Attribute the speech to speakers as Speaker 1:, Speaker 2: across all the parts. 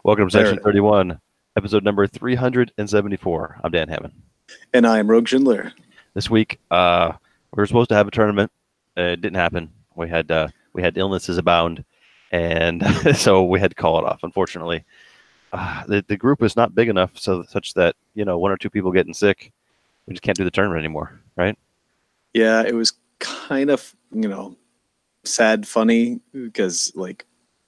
Speaker 1: Welcome to
Speaker 2: There
Speaker 1: Section 31, episode number 374. I'm Dan Hammond.
Speaker 2: And I'm Rogue Schindler.
Speaker 1: This week, we were supposed to have a tournament. It didn't happen. We had illnesses abound, and so we had to call it off. Unfortunately, the group is not big enough such that one or two people getting sick, we just can't do the tournament anymore, right?
Speaker 2: Yeah, it was kind of sad, funny because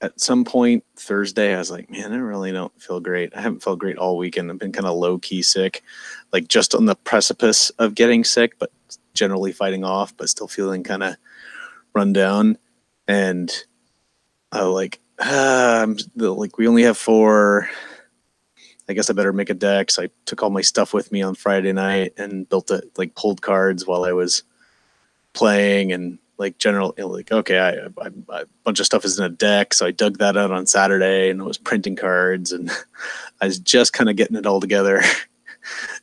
Speaker 2: at some point Thursday, I was like, man, I really don't feel great. I haven't felt great all weekend. I've been kind of low-key sick, like just on the precipice of getting sick, but generally fighting off, but still feeling kind of run down. And I was like, we only have 4. I guess I better make a deck. So I took all my stuff with me on Friday night and pulled cards while I was playing, and okay, I a bunch of stuff is in a deck, so I dug that out on Saturday and I was printing cards, and I was just kind of getting it all together.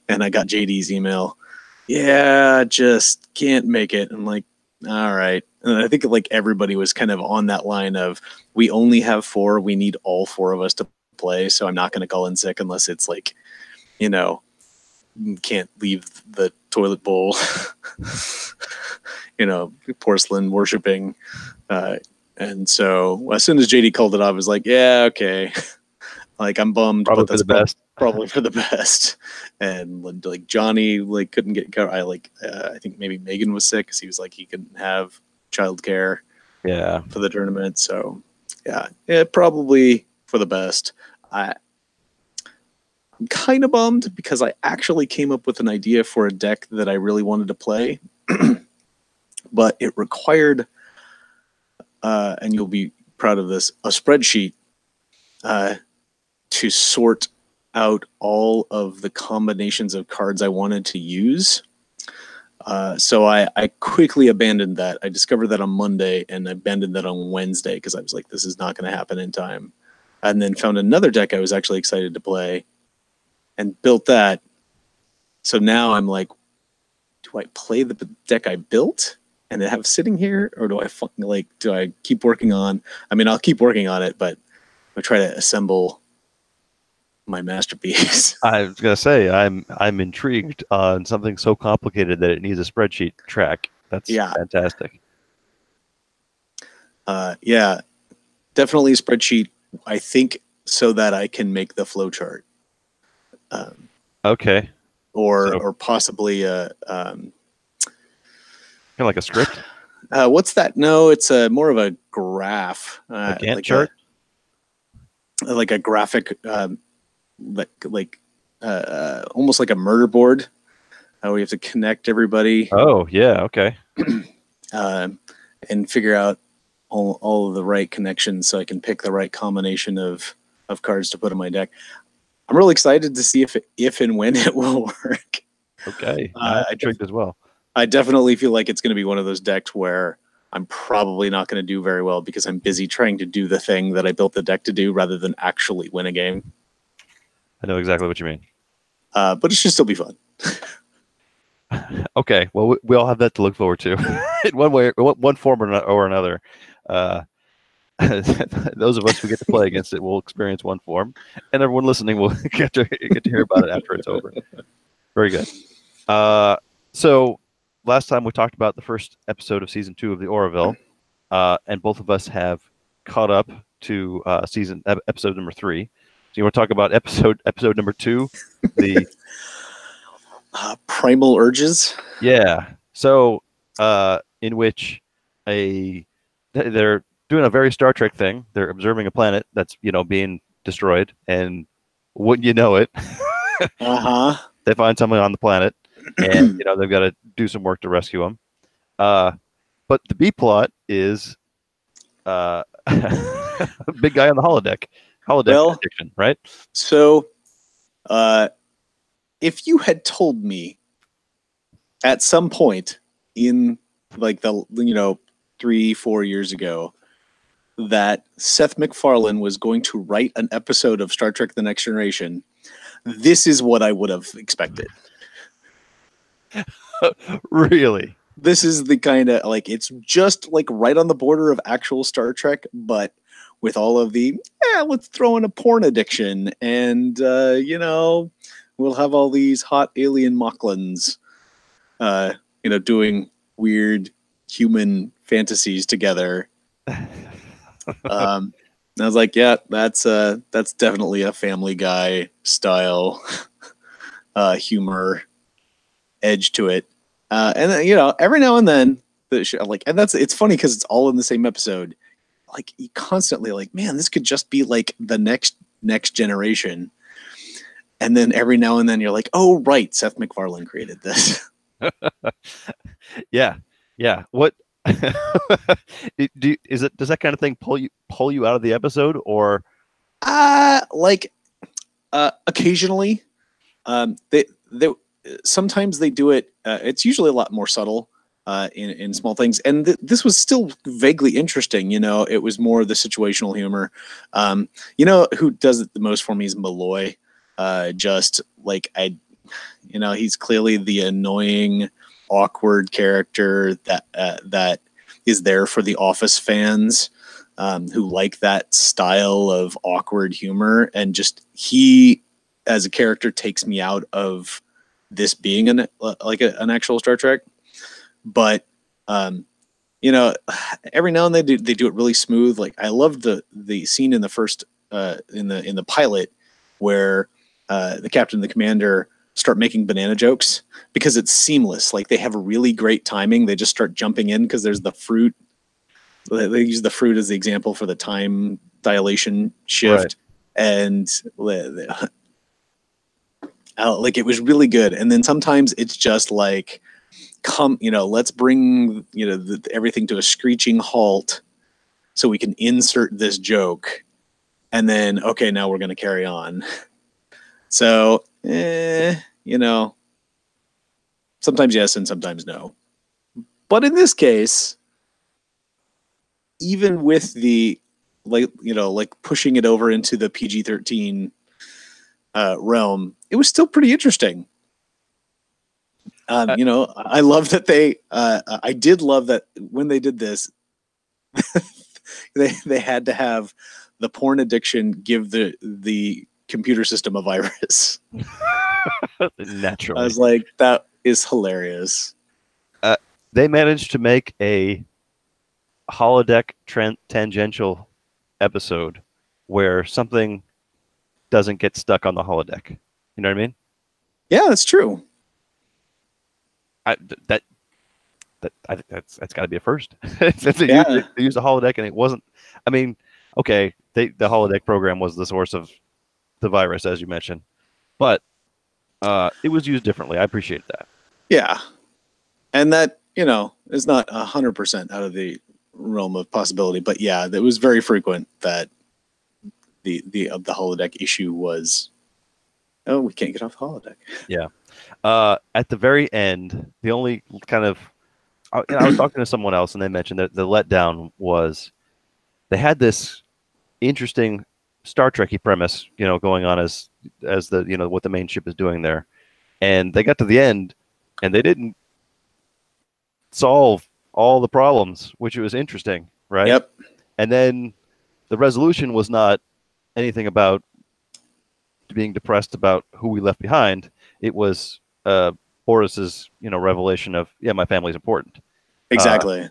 Speaker 2: And I got JD's email. Yeah, just can't make it. I'm like, all right. And I think everybody was kind of on that line of, we only have 4. We need all 4 of us to play. So I'm not going to call in sick unless it's can't leave the toilet bowl, porcelain worshiping. And so as soon as JD called it off, I was like, yeah, okay. I'm bummed,
Speaker 1: Probably
Speaker 2: but that's
Speaker 1: for the best.
Speaker 2: Probably for the best. And Johnny couldn't get covered. I think maybe Megan was sick because he was he couldn't have childcare for the tournament. So yeah, probably for the best. I'm kind of bummed because I actually came up with an idea for a deck that I really wanted to play, but it required, and you'll be proud of this, a spreadsheet to sort out all of the combinations of cards I wanted to use. So I quickly abandoned that. I discovered that on Monday and abandoned that on Wednesday because I was like, this is not going to happen in time. And then found another deck I was actually excited to play and built that. So now I'm like, do I play the deck I built and have sitting here, or do I keep working on? I mean, I'll keep working on it, but I'll try to assemble my masterpiece.
Speaker 1: I was gonna say I'm intrigued on something so complicated that it needs a spreadsheet track. That's fantastic.
Speaker 2: Yeah, definitely a spreadsheet. I think so that I can make the flow chart.
Speaker 1: Okay.
Speaker 2: Or possibly
Speaker 1: kind of like a script.
Speaker 2: What's that? No, it's more of a graph.
Speaker 1: A Gantt chart.
Speaker 2: Like a graphic. Almost like a murder board. We have to connect everybody.
Speaker 1: Oh yeah, okay.
Speaker 2: And figure out all of the right connections so I can pick the right combination of cards to put in my deck. I'm really excited to see if and when it will work.
Speaker 1: Okay, I'm intrigued as well.
Speaker 2: I definitely feel like it's going to be one of those decks where I'm probably not going to do very well because I'm busy trying to do the thing that I built the deck to do rather than actually win a game.
Speaker 1: I know exactly what you mean.
Speaker 2: But it should still be fun.
Speaker 1: Okay, well, we all have that to look forward to in one form or another. Those of us who get to play against it will experience one form, and everyone listening will get to hear about it after it's over. Very good. So last time we talked about the first episode of season 2 of the Oroville, and both of us have caught up to episode number 3. So you want to talk about episode number 2, the
Speaker 2: Primal Urges?
Speaker 1: Yeah. So in which they're doing a very Star Trek thing. They're observing a planet that's being destroyed, and wouldn't you know it, they find someone on the planet, and they've got to do some work to rescue them. But the B plot is a big guy on the holodeck. Addiction, right?
Speaker 2: So, if you had told me at some point in the 3-4 years ago that Seth MacFarlane was going to write an episode of Star Trek: The Next Generation, this is what I would have expected.
Speaker 1: Really?
Speaker 2: this is the kind of like it's just like right on the border of actual Star Trek, but with all of the let's throw in a porn addiction, and we'll have all these hot alien Mocklins, doing weird human fantasies together. I was like, yeah, that's definitely a Family Guy style humor edge to it. And then, every now and then the show, and it's funny because it's all in the same episode. Like you constantly like, man, this could just be like the next generation. And then every now and then you're like, oh right, Seth MacFarlane created this.
Speaker 1: Yeah. What does that kind of thing pull you out of the episode, or
Speaker 2: Occasionally, they sometimes they do it. It's usually a lot more subtle in small things, and this was still vaguely interesting. It was more the situational humor. Who does it the most for me is Malloy. Just like he's clearly the annoying, awkward character that is there for the Office fans who like that style of awkward humor, and just he as a character takes me out of this being an actual Star Trek. But every now and then they do it really smooth. Like I love the scene in the first in the pilot where the captain and the commander start making banana jokes because it's seamless. Like they have a really great timing. They just start jumping in because there's the fruit. They use the fruit as the example for the time dilation shift, right. And like it was really good. And then sometimes it's just like, let's bring everything to a screeching halt so we can insert this joke, and then okay, now we're going to carry on. So sometimes yes and sometimes no. But in this case, even with the like pushing it over into the PG-13 realm, it was still pretty interesting. I love that I did love that when they did this, they had to have the porn addiction give the computer system a virus.
Speaker 1: Naturally.
Speaker 2: I was like, that is hilarious.
Speaker 1: They managed to make a holodeck tangential episode where something doesn't get stuck on the holodeck. You know what I mean?
Speaker 2: Yeah, that's true.
Speaker 1: That's got to be a first. They used a holodeck and it wasn't. I mean, okay, the holodeck program was the source of the virus, as you mentioned, but it was used differently. I appreciate that.
Speaker 2: Yeah, and that is not 100% out of the realm of possibility, but yeah, it was very frequent that the holodeck issue was, oh, we can't get off the holodeck.
Speaker 1: Yeah. At the very end, the only kind of, I was talking to someone else and they mentioned that the letdown was they had this interesting Star Trek-y premise, going on as the, what the main ship is doing there. And they got to the end and they didn't solve all the problems, which was interesting, right?
Speaker 2: Yep.
Speaker 1: And then the resolution was not anything about being depressed about who we left behind. It was Boris's, revelation of, yeah, my family's important.
Speaker 2: Exactly.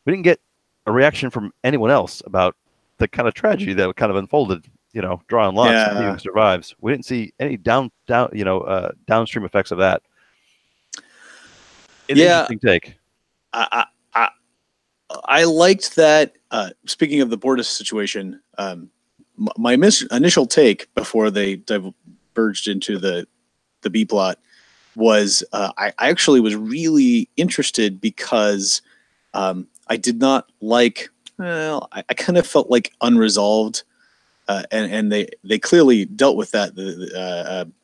Speaker 1: We didn't get a reaction from anyone else about the kind of tragedy that kind of unfolded, drawing lots and who survives. We didn't see any downstream effects of that. An interesting take.
Speaker 2: I liked that. Speaking of the Bortus situation, my initial take before they diverged into the B plot was I actually was really interested because I did not like. Well, I kind of felt like unresolved, and they clearly dealt with that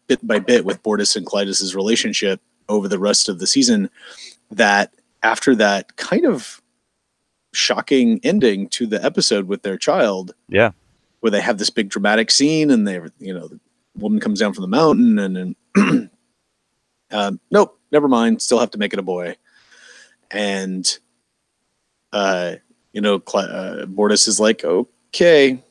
Speaker 2: bit by bit with Bortus and Clytus's relationship over the rest of the season. That after that kind of shocking ending to the episode with their child,
Speaker 1: yeah,
Speaker 2: where they have this big dramatic scene and the woman comes down from the mountain and then nope, never mind, still have to make it a boy. and Bortus is like, okay,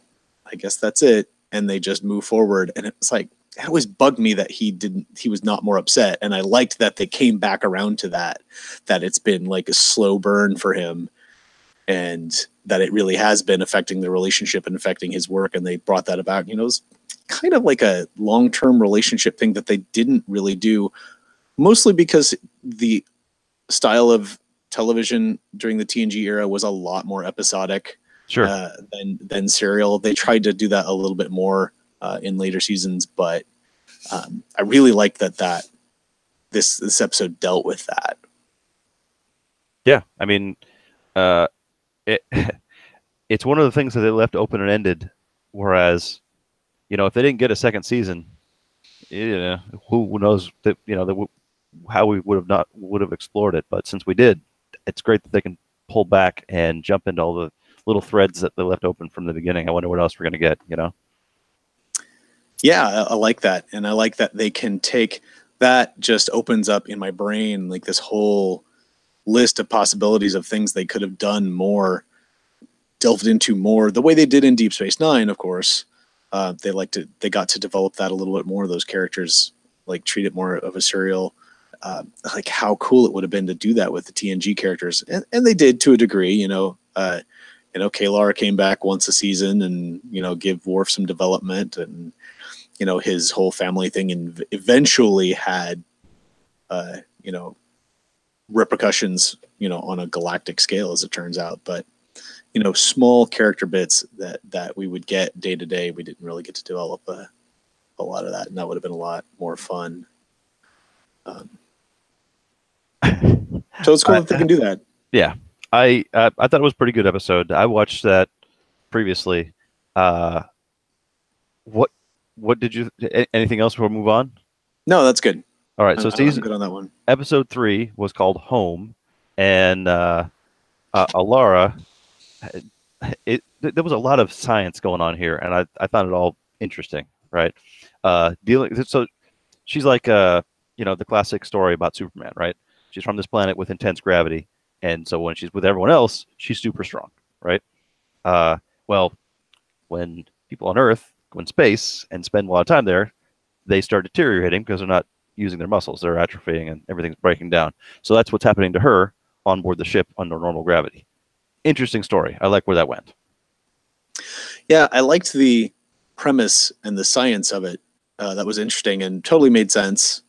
Speaker 2: I guess that's it, and they just move forward. And it was like, it always bugged me that he was not more upset. And I liked that they came back around to that it's been like a slow burn for him, and that it really has been affecting the relationship and affecting his work. And they brought that about, it was kind of like a long-term relationship thing that they didn't really do, mostly because the style of television during the TNG era was a lot more episodic.
Speaker 1: Sure.
Speaker 2: Than serial. They tried to do that a little bit more in later seasons, but I really like that this episode dealt with that.
Speaker 1: Yeah, I mean, it's one of the things that they left open and ended. Whereas, if they didn't get a second season, who knows that how we would have explored it. But since we did, it's great that they can pull back and jump into all the little threads that they left open from the beginning. I wonder what else we're going to get,
Speaker 2: Yeah, I like that. And I like that they can take that, just opens up in my brain like this whole list of possibilities of things they could have done more, delved into more, the way they did in Deep Space Nine, of course. They got to develop that a little bit more, those characters, like treat it more of a serial. Like how cool it would have been to do that with the TNG characters. And they did to a degree, K'Ehleyr came back once a season and, give Worf some development, and, his whole family thing, and eventually had, repercussions, on a galactic scale, as it turns out. But, small character bits that we would get day to day, we didn't really get to develop a lot of that. And that would have been a lot more fun. So it's cool that they can do that.
Speaker 1: Yeah. I thought it was a pretty good episode. I watched that previously. What did you? Anything else before we move on?
Speaker 2: No, that's good.
Speaker 1: All right. So
Speaker 2: I'm good on that one.
Speaker 1: Episode 3 was called Home, and Alara. There was a lot of science going on here, and I found it all interesting. Right. So she's like the classic story about Superman. Right. She's from this planet with intense gravity. And so when she's with everyone else, she's super strong, right? Well, when people on Earth go in space and spend a lot of time there, they start deteriorating because they're not using their muscles. They're atrophying and everything's breaking down. So that's what's happening to her on board the ship under normal gravity. Interesting story. I like where that went.
Speaker 2: Yeah, I liked the premise and the science of it. That was interesting and totally made sense.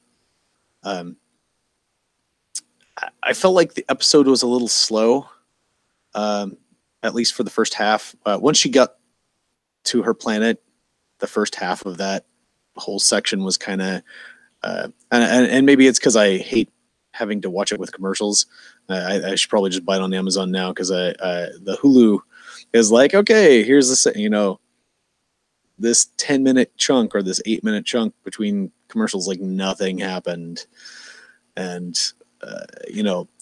Speaker 2: I felt like the episode was a little slow, at least for the first half. Once she got to her planet, the first half of that whole section was kind of, and maybe it's because I hate having to watch it with commercials. I should probably just buy it on Amazon now, because the Hulu is like, okay, here's this, this 10-minute chunk or this 8-minute chunk between commercials, like nothing happened. And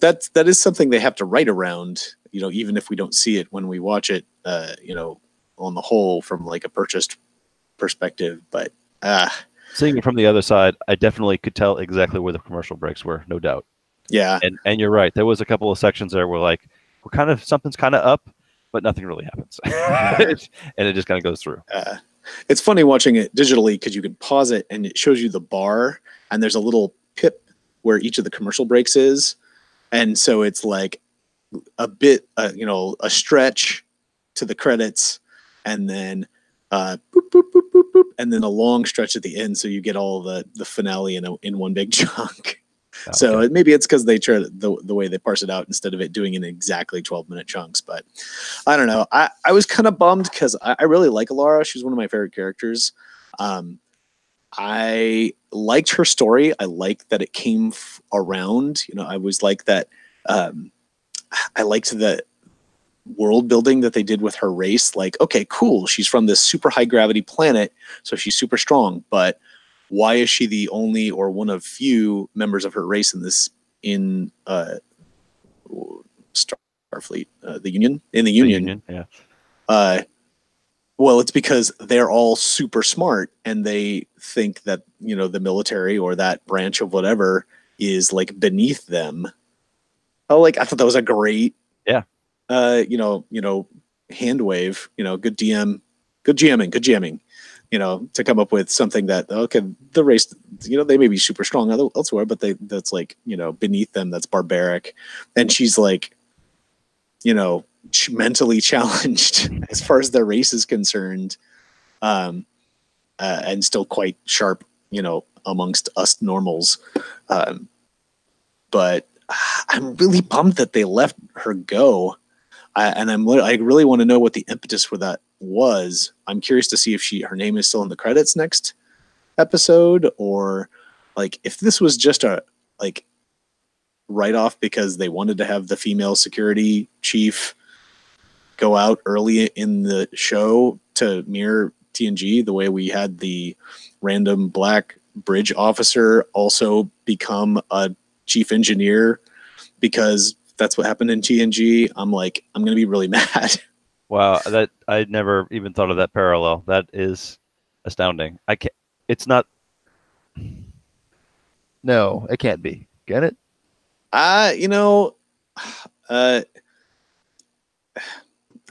Speaker 2: that is something they have to write around, even if we don't see it when we watch it, on the whole, from like a purchased perspective. But
Speaker 1: seeing it from the other side, I definitely could tell exactly where the commercial breaks were, no doubt.
Speaker 2: Yeah.
Speaker 1: And you're right. There was a couple of sections there where something's kind of up, but nothing really happens. And it just kind of goes through.
Speaker 2: It's funny watching it digitally, because you can pause it and it shows you the bar, and there's a little pip where each of the commercial breaks is. And so it's like a bit, a stretch to the credits, and then boop, boop, boop, boop, boop, and then a long stretch at the end. So you get all the finale in one big chunk. Okay. So maybe it's because they try the way they parse it out, instead of it doing in exactly 12-minute chunks. But I don't know. I was kind of bummed, because I really like Alara. She's one of my favorite characters. I liked her story. I liked that it came around. I was like that. I liked the world building that they did with her race. Like, okay, cool. She's from this super high gravity planet, so she's super strong. But why is she the only or one of few members of her race in Starfleet, the Union? In the Union,
Speaker 1: yeah.
Speaker 2: Well, it's because they're all super smart, and they think that, the military or that branch of whatever is like beneath them. Oh, like I thought that was a great,
Speaker 1: Yeah.
Speaker 2: hand wave. Good DM, good GMing, good jamming. To come up with something that okay, the race, they may be super strong elsewhere, but that's like beneath them. That's barbaric, and she's like, mentally challenged as far as their race is concerned, um, and still quite sharp, amongst us normals. Um, but I'm really bummed that they let her go. I really want to know what the impetus for that was. I'm curious to see if her name is still in the credits next episode, or like if this was just a like write off because they wanted to have the female security chief go out early in the show to mirror TNG, the way we had the random black bridge officer also become a chief engineer because that's what happened in TNG. I'm like, I'm going to be really mad.
Speaker 1: Wow, that I never even thought of that parallel. That is astounding. I can't. It's not. No, it can't be. Get it?
Speaker 2: uh, you know, uh,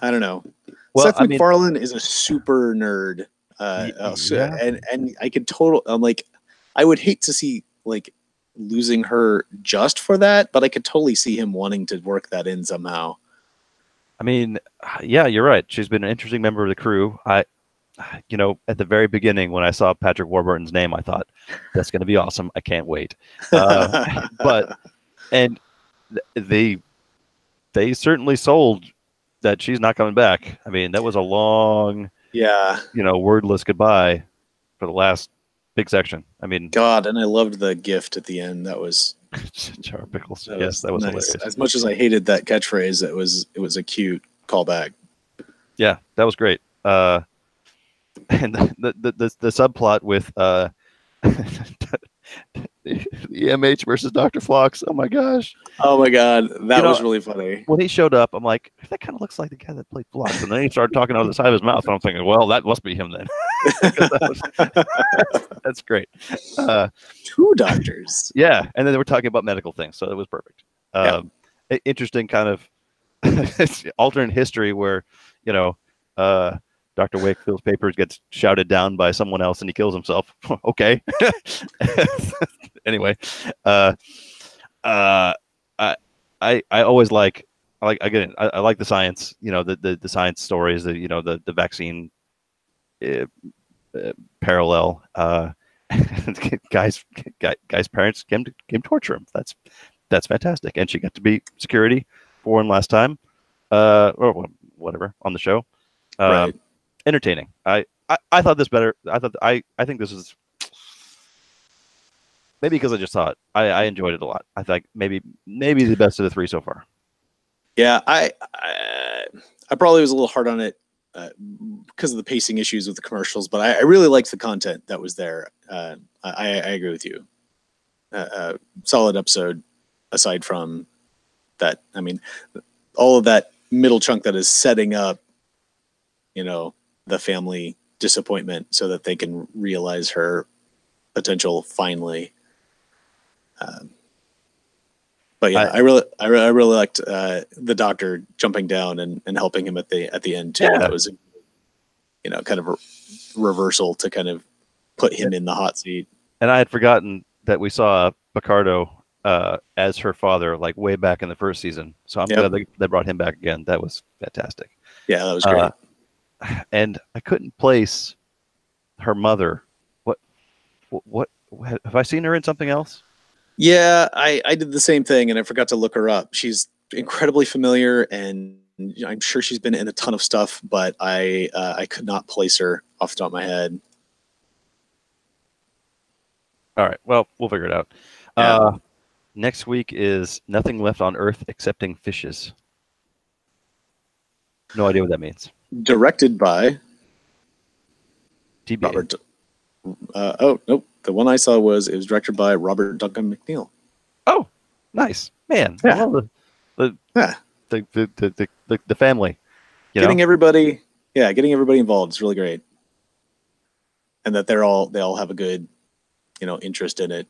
Speaker 2: I don't know.
Speaker 1: Well,
Speaker 2: Seth
Speaker 1: I mean,
Speaker 2: MacFarlane is a super nerd.
Speaker 1: yeah.
Speaker 2: And I could I'm like, I would hate to see like losing her just for that, but I could totally see him wanting to work that in somehow.
Speaker 1: I mean, yeah, you're right. She's been an interesting member of the crew. At the very beginning when I saw Patrick Warburton's name, I thought that's going to be awesome. I can't wait. But and they certainly sold that she's not coming back. I mean, that was a long,
Speaker 2: Yeah.
Speaker 1: wordless goodbye for the last big section. I mean,
Speaker 2: God, and I loved the gift at the end. That was
Speaker 1: Jar Pickles.
Speaker 2: that
Speaker 1: Yes,
Speaker 2: was
Speaker 1: that was
Speaker 2: nice.
Speaker 1: hilarious.
Speaker 2: As much as I hated that catchphrase, it was a cute callback.
Speaker 1: Yeah, that was great. And the subplot with EMH versus Dr. Phlox. Oh my gosh.
Speaker 2: Oh my God, that
Speaker 1: You know,
Speaker 2: was really funny.
Speaker 1: when he showed up, I'm like, that kind of looks like the guy that played Phlox. And then he started talking out of the side of his mouth. And I'm thinking, well, that must be him then. That's great.
Speaker 2: Two doctors.
Speaker 1: Yeah. And then they were talking about medical things. So it was perfect.
Speaker 2: Yeah.
Speaker 1: Interesting kind of alternate history where, you know, Dr. Wakefield's papers gets shouted down by someone else and he kills himself. Okay. Anyway, uh, I always I like the science, the science stories, the vaccine uh, parallel. Guys parents came to torture him. That's fantastic, and she got to be security for one last time, or whatever on the show.
Speaker 2: Right.
Speaker 1: Entertaining. I thought this better. I think this is maybe because I just saw it. I enjoyed it a lot. I think maybe the best of the three so far.
Speaker 2: Yeah, I probably was a little hard on it because of the pacing issues with the commercials, but I really liked the content that was there. I agree with you. Solid episode. Aside from that, I mean, all of that middle chunk that is setting up, the family disappointment so that they can realize her potential finally. But yeah, I really liked the doctor jumping down and helping him at the end too.
Speaker 1: Yeah.
Speaker 2: That was kind of a reversal to kind of put him in the hot seat.
Speaker 1: And I had forgotten that we saw Picardo as her father, like way back in the first season. So I'm glad they brought him back again. That was fantastic.
Speaker 2: Yeah, that was great.
Speaker 1: And I couldn't place her mother. What have I seen her in something else?
Speaker 2: Yeah, I did the same thing, and I forgot to look her up. She's incredibly familiar, and I'm sure she's been in a ton of stuff, but I could not place her off the top of my head.
Speaker 1: All right, well, we'll figure it out.
Speaker 2: Yeah.
Speaker 1: Next week is Nothing Left on Earth Excepting Fishes. No idea what that means.
Speaker 2: Directed by
Speaker 1: TBA.
Speaker 2: Robert. Oh nope, the one I saw it was directed by Robert Duncan McNeil.
Speaker 1: Oh, nice, man!
Speaker 2: Yeah.
Speaker 1: I love the family.
Speaker 2: Getting everybody involved is really great, and that they all have a good, interest in it,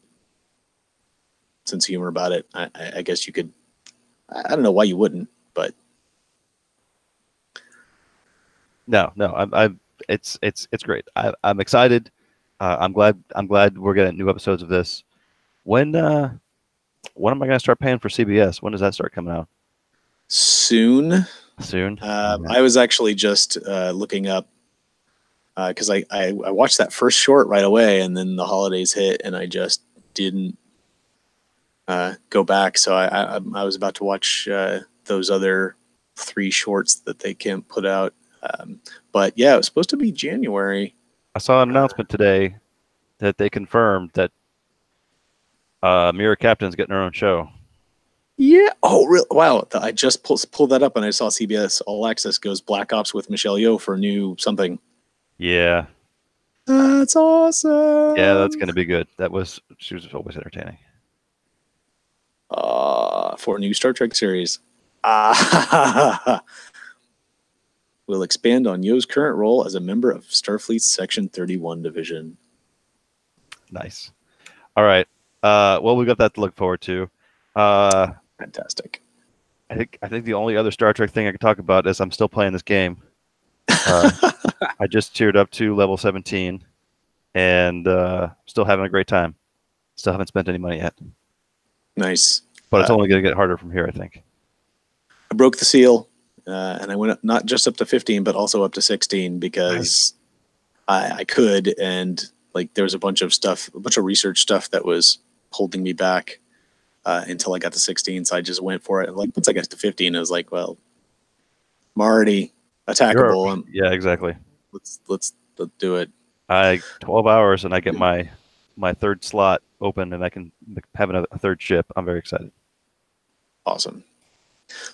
Speaker 2: sense of humor about it. I guess you could I don't know why you wouldn't, but
Speaker 1: No, it's great. I'm excited. I'm glad we're getting new episodes of this. When am I going to start paying for CBS? When does that start coming out?
Speaker 2: soon.
Speaker 1: Soon.
Speaker 2: I was actually just looking up because I watched that first short right away, and then the holidays hit, and I just didn't go back. So I was about to watch those other 3 shorts that they can't put out. But yeah, it was supposed to be January.
Speaker 1: I saw an announcement today that they confirmed that Mirror Captain's getting her own show.
Speaker 2: Yeah. Oh, real? Wow. I just pulled that up, and I saw CBS All Access goes Black Ops with Michelle Yeoh for new something.
Speaker 1: Yeah.
Speaker 2: That's awesome.
Speaker 1: Yeah, that's going to be good. She was always entertaining.
Speaker 2: For a new Star Trek series. Will expand on Yeoh's current role as a member of Starfleet's Section 31 division.
Speaker 1: Nice. All right. Well, we got that to look forward to.
Speaker 2: Fantastic.
Speaker 1: I think the only other Star Trek thing I can talk about is I'm still playing this game. I just tiered up to level 17 and still having a great time. Still haven't spent any money yet.
Speaker 2: Nice.
Speaker 1: But it's only going to get harder from here, I think.
Speaker 2: I broke the seal, and I went up, not just up to 15, but also up to 16 because I could, and like there was a bunch of research stuff that was holding me back until I got to 16. So I just went for it. And like once I got to 15, it was like, well, I'm already attackable.
Speaker 1: Yeah, exactly.
Speaker 2: Let's do it.
Speaker 1: 12 hours and I get my third slot open and I can have a third ship. I'm very excited.
Speaker 2: Awesome.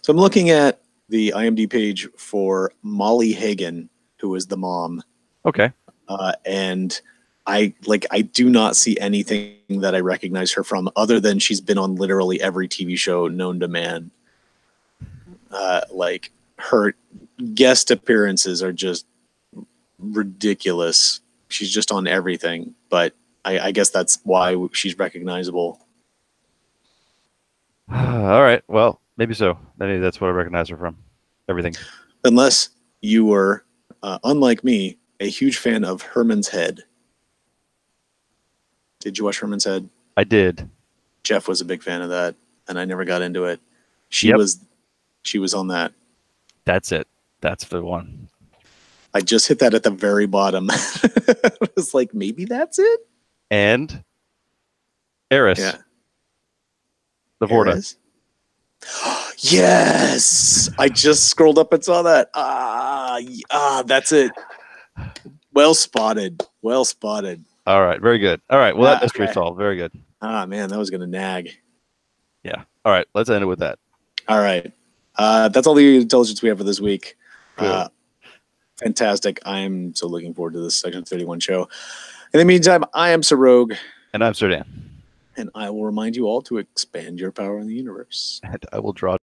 Speaker 2: So I'm looking at the IMDb page for Molly Hagan, who is the mom.
Speaker 1: Okay.
Speaker 2: And I do not see anything that I recognize her from other than she's been on literally every TV show known to man. Like her guest appearances are just ridiculous. She's just on everything, but I guess that's why she's recognizable.
Speaker 1: All right. Well, maybe so. Maybe that's what I recognize her from. Everything.
Speaker 2: Unless you were, unlike me, a huge fan of Herman's Head. Did you watch Herman's Head?
Speaker 1: I did.
Speaker 2: Jeff was a big fan of that, and I never got into it. She was on that.
Speaker 1: That's it. That's the one.
Speaker 2: I just hit that at the very bottom. I was like, maybe that's it.
Speaker 1: And Eris.
Speaker 2: Yeah.
Speaker 1: The Vorta.
Speaker 2: Yes. I just scrolled up and saw that. That's it. Well spotted. Well spotted.
Speaker 1: All right. Very good. All right. Well, that mystery solved. Very good.
Speaker 2: Man, that was going to nag.
Speaker 1: Yeah. All right. Let's end it with that.
Speaker 2: All right. That's all the intelligence we have for this week.
Speaker 1: Cool.
Speaker 2: Fantastic. I am so looking forward to this Section 31 show. In the meantime, I am Sir Rogue.
Speaker 1: And I'm Sir Dan.
Speaker 2: And I will remind you all to expand your power in the universe.
Speaker 1: And I will draw